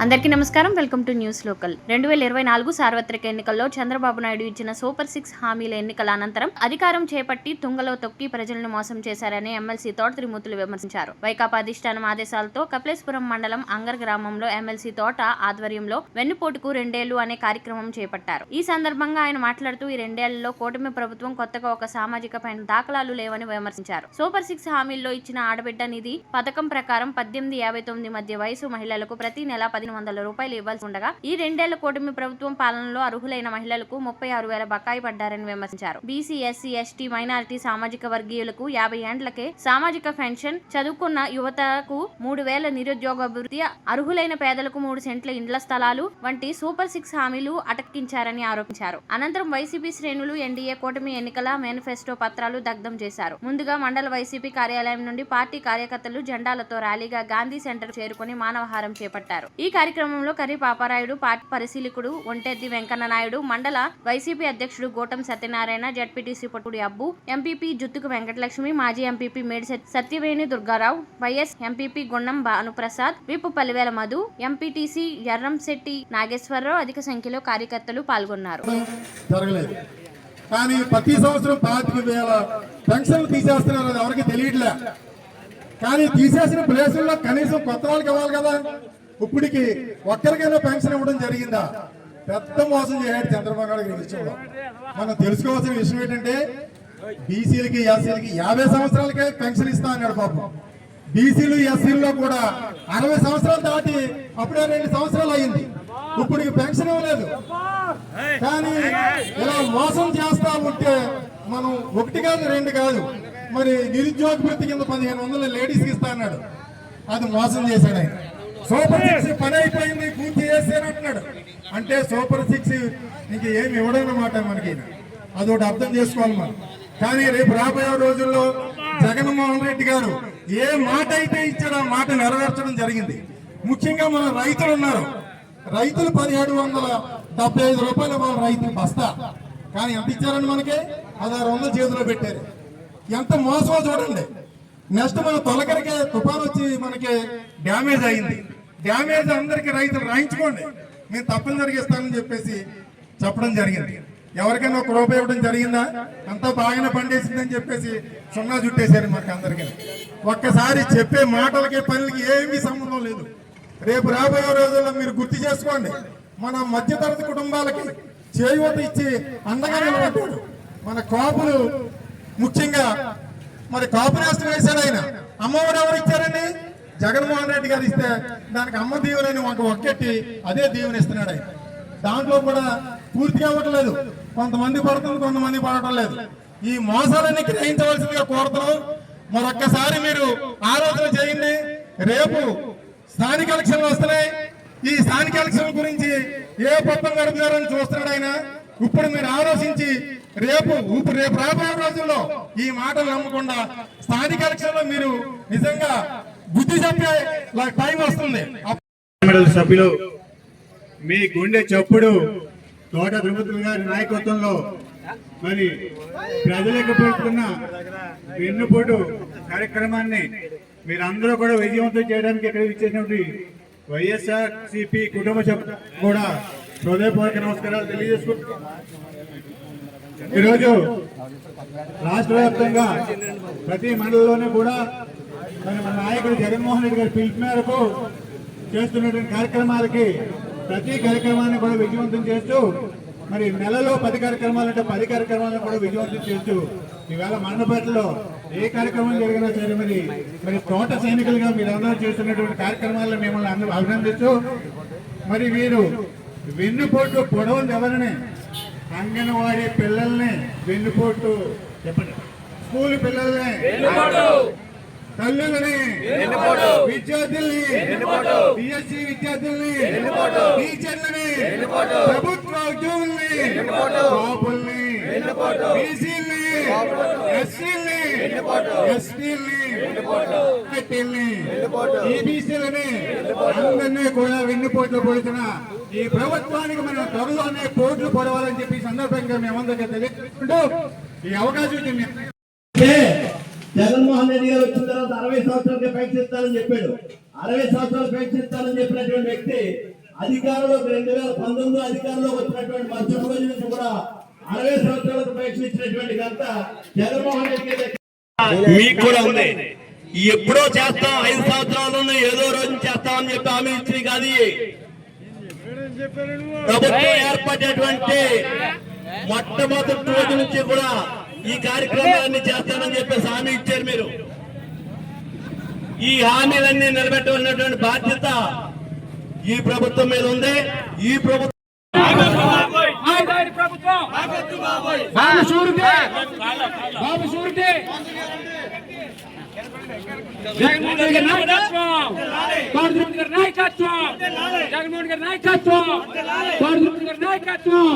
అందరికీ నమస్కారం. Welcome to news local. 2024 సార్వత్రిక ఎన్నికల్లో చంద్రబాబు నాయుడు ఇచ్చిన సూపర్ 6 హామీల ఎన్నికల అనంతరం అధికారం చేపట్టి తుంగలో తొక్కి ప్రజలను మోసం చేశారని ఎమ్మెల్సీ తోట త్రిమూర్తులు విమర్శించారు. వైకాపా అధిష్టానం ఆదేశాలతో కపిలేశ్వరం మండలం అంగర్ గ్రామంలో ఎమ్మెల్సీ తోట ఆధ్వర్యంలో వెన్నుపోటుకు 2 ఏళ్లు అనే కార్యక్రమం చేపట్టారు. ఈ సందర్భంగా ఆయన మాట్లాడుతూ ఈ 2 ఏళ్లలో కూటమి ప్రభుత్వం కొత్తగా ఒక సామాజిక దాఖలాలు లేవని విమర్శించారు. సూపర్ 6 హామీల్లో ఇచ్చిన ఆడబిడ్డ నిధి పథకం ప్రకారం 18-59 మధ్య వయసు మహిళలకు ప్రతి నెల 1,500 రూపాయలు ఇవ్వాల్సి ఉండగా ఈ 2 ఏళ్ల కూటమి ప్రభుత్వం పాలనలో అర్హులైన మహిళలకు 36,000 బకాయి పడ్డారని విమర్శించారు. బీసీ, ఎస్సీ, ఎస్టీ, మైనారిటీ సామాజిక వర్గీయులకు 50 ఏండ్లకే సామాజిక పెన్షన్, చదువుకున్న యువతకు 3,000 నిరుద్యోగ అభివృద్ధి, అర్హులైన పేదలకు 3 సెంట్ల ఇండ్ల స్థలాలు వంటి సూపర్ 6 హామీలు అటక్కించారని ఆరోపించారు. అనంతరం వైసీపీ శ్రేణులు ఎన్డీఏ కూటమి ఎన్నికల మేనిఫెస్టో పత్రాలు దగ్ధం చేశారు. ముందుగా మండల వైసీపీ కార్యాలయం నుండి పార్టీ కార్యకర్తలు జెండాలతో ర్యాలీగా గాంధీ సెంటర్ చేరుకుని మానవహారం చేపట్టారు. ఈ కార్యక్రమంలో కర్రి పాపారాయుడు, పార్టీ పరిశీలకుడు ఒంటెద్ది వెంకన్న నాయుడు, మండల వైసీపీ అధ్యక్షుడు గోటం సత్యనారాయణ, జడ్పీటీసీ పొట్టుడి అబ్బు, ఎంపీపీ జుత్తుకు వెంకటలక్ష్మి, మాజీ ఎంపీపీ మేడి సత్యవేణి దుర్గారావు, వైఎస్ ఎంపీపీ గుండం భానుప్రసాద్, విప్ పల్లివేల మధు, ఎంపీటీసీ ఎర్రంశెట్టి నాగేశ్వరరావు అధిక సంఖ్యలో కార్యకర్తలు పాల్గొన్నారు. కానీ ప్రతి సంవత్సరం 25,000 పెన్షన్లు తీసేస్తున్నారు, అది ఎవరికి తెలియట్లే. కానీ తీసేసిన ప్లేసుల్లో కనీసం కొత్త వాళ్ళకి ఇవ్వాలి కదా. ఇప్పటికి ఒక్కరికైనా పెన్షన్ ఇవ్వడం జరిగిందా? పెద్ద మోసం చేయాడు చంద్రబాబు నాయుడు విషయంలో. మనం తెలుసుకోవాల్సిన విషయం ఏంటంటే బీసీలకి, ఎస్సీలకి 50 సంవత్సరాలకే పెన్షన్ ఇస్తా అన్నాడు పాపం. బీసీలు, ఎస్సీల్లో కూడా 60 సంవత్సరాలు దాటి అప్పుడే 2 సంవత్సరాలు అయింది, ఇప్పటికి పెన్షన్ ఇవ్వలేదు. కానీ ఇలా మోసం చేస్తా ఉంటే మనం 1 కాదు 2 కాదు, మరి నిరుద్యోగ వృత్తి కింద 1,500 లేడీస్కి ఇస్తా అన్నాడు. అది మోసం చేశాడు ఆయన. సూపర్ 6 పని అయిపోయింది, పూర్తి చేసేనంటున్నాడు. అంటే సూపర్ 6 ఇంక ఏమి ఇవ్వడం అన్నమాట మనకి. అదొకటి అర్థం చేసుకోవాలి మనం. కానీ రేపు రాబోయే రోజుల్లో జగన్మోహన్ రెడ్డి గారు ఏ మాట అయితే ఇచ్చాడో ఆ మాట నెరవేర్చడం జరిగింది. ముఖ్యంగా మన రైతులు ఉన్నారు. రైతులు 1,775 రూపాయలు మన రైతు బస్తా. కానీ ఎంత ఇచ్చారండి మనకి? 1,600 చేతిలో పెట్టారు. ఎంత మోసమో చూడండి. నెక్స్ట్ మన తొలకరికే తుఫాన్ వచ్చి మనకి డ్యామేజ్ అయింది. డ్యామేజ్ అందరికీ రైతులు రాయించుకోండి, మేము తప్పనిసరిగా ఇస్తానని చెప్పేసి చెప్పడం జరిగింది. ఎవరికైనా 1 రూపాయి ఇవ్వడం జరిగిందా? అంతా బాగానే పండేసిందని చెప్పేసి సున్నా చుట్టేశారు మనకి అందరికీ. ఒక్కసారి చెప్పే మాటలకి పనులకి ఏమీ సంబంధం లేదు. రేపు రాబోయే రోజుల్లో మీరు గుర్తు చేసుకోండి, మన మధ్యతరగతి కుటుంబాలకి చేయూత ఇచ్చి అండగా నిలబడ్డాడు మన కాపులు. ముఖ్యంగా మరి కాపు నేస్తం వేశాడు ఆయన. అమ్మఒడి ఎవరు ఇచ్చారండి? జగన్మోహన్ రెడ్డి గారు ఇస్తే దానికి అమ్మ దీవెనని ఒక్కెట్టి అదే దీవెన ఇస్తున్నాడు ఆయన. దాంట్లో కూడా పూర్తిగా ఇవ్వట్లేదు, కొంతమంది పడుతుంది, కొంతమంది పడటం లేదు. ఈ మోసాలన్నీ గ్రహించవలసిందిగా కోరుతున్నాం. మరొక్కసారి మీరు ఆలోచన చేయండి. రేపు స్థానిక ఎలక్షన్లు వస్తున్నాయి. ఈ స్థానిక ఎలక్షన్ గురించి ఏ పప్పం గడుపుతారని చూస్తున్నాడు ఆయన. ఇప్పుడు మీరు ఆలోచించి రేపు రాబోయే రోజుల్లో ఈ మాటలు నమ్మకుండా స్థానిక ఎలక్షన్ లో మీరు నిజంగా బుద్ధి చెప్పే టైం వస్తుంది. సభ్యులు మీ గుండె చప్పుడు తోట త్రిమూర్తులు గారి నాయకత్వంలో మరి ప్రజలకు పెడుతున్న వెన్నుపోటు కార్యక్రమాన్ని మీరందరూ కూడా విజయవంతం చేయడానికి ఇక్కడ ఇచ్చేటువంటి వైఎస్ఆర్సీపీ కుటుంబ సభ్యులు కూడా హృదయపూర్వక నమస్కారాలు తెలియజేసుకుంటున్నాం. ఈరోజు రాష్ట్ర వ్యాప్తంగా ప్రతి మండలంలోనే కూడా మన నాయకుడు జగన్మోహన్ రెడ్డి గారి పిలుపు మేరకు చేస్తున్నటువంటి కార్యక్రమాలకి ప్రతి కార్యక్రమాన్ని కూడా విజయవంతం చేస్తూ మరి నెలలో 10 కార్యక్రమాలు అంటే 10 కార్యక్రమాలను కూడా విజయవంతం చేస్తూ ఈవేళ మండపేటలో ఏ కార్యక్రమం జరిగినా సరే మరి తోట సైనికులుగా మీరందరూ చేస్తున్నటువంటి కార్యక్రమాలను మిమ్మల్ని అభినందిస్తూ మరి మీరు వెన్నుపోటు పొడవులు ఎవరిని? అంగన్వాడీ పిల్లల్ని వెన్నుపోటు చెప్పండి, స్కూల్ పిల్లల్ని, తల్లులని, విద్యార్థుల్ని, బిఎస్సీ విద్యార్థుల్ని, టీచర్లని, ప్రభుత్వ ఉద్యోగుల్ని, కాపుల్ని, బీసీల్ని, ఎస్సీల్ని, ఎస్టీల్ని, ఈబీసీలని అందరినీ కూడా వెన్నుపోట్లు పొడుతున్న ఈ ప్రభుత్వానికి మనం త్వరలోనే పోట్లు పొడవాలని చెప్పి సందర్భంగా మేమందరికీ తెలియజేసుకుంటూ ఈ అవకాశం ఇచ్చింది. జగన్మోహన్ రెడ్డి గారు వచ్చిన తర్వాత 60 సంవత్సరాలకే పెన్షన్ ఇస్తానని చెప్పాడు. 60 సంవత్సరాలు పెన్షన్ ఇస్తానని చెప్పినటువంటి వ్యక్తి అధికారంలోకి 2019 అధికారంలోకి వచ్చినటువంటి మధ్యప్రదేశ్ నుంచి కూడా 60 సంవత్సరాలకు పరీక్ష ఇచ్చినటువంటి ఘనత జగన్మోహన్ రెడ్డి మీకు కూడా ఉంది. ఎప్పుడో చేస్తాం 5 సంవత్సరాలను ఏదో రోజు చేస్తామని చెప్పి హామీ ఇచ్చింది కాదు. ప్రభుత్వం ఏర్పడేటువంటి మొట్టమొదటి రోజు నుంచి కూడా ఈ కార్యక్రమాలన్నీ చేస్తామని చెప్పేసి హామీ ఇచ్చారు మీరు. ఈ హామీలన్నీ నిలబెట్టవలసినటువంటి బాధ్యత ఈ ప్రభుత్వం మీద ఉంది. ఈ ప్రభుత్వం జగన్మోహన్ రెడ్డి నాయకత్వం, జగన్మోహన్ రెడ్డి నాయకత్వం, జగన్మోహన్ రెడ్డి నాయకత్వం,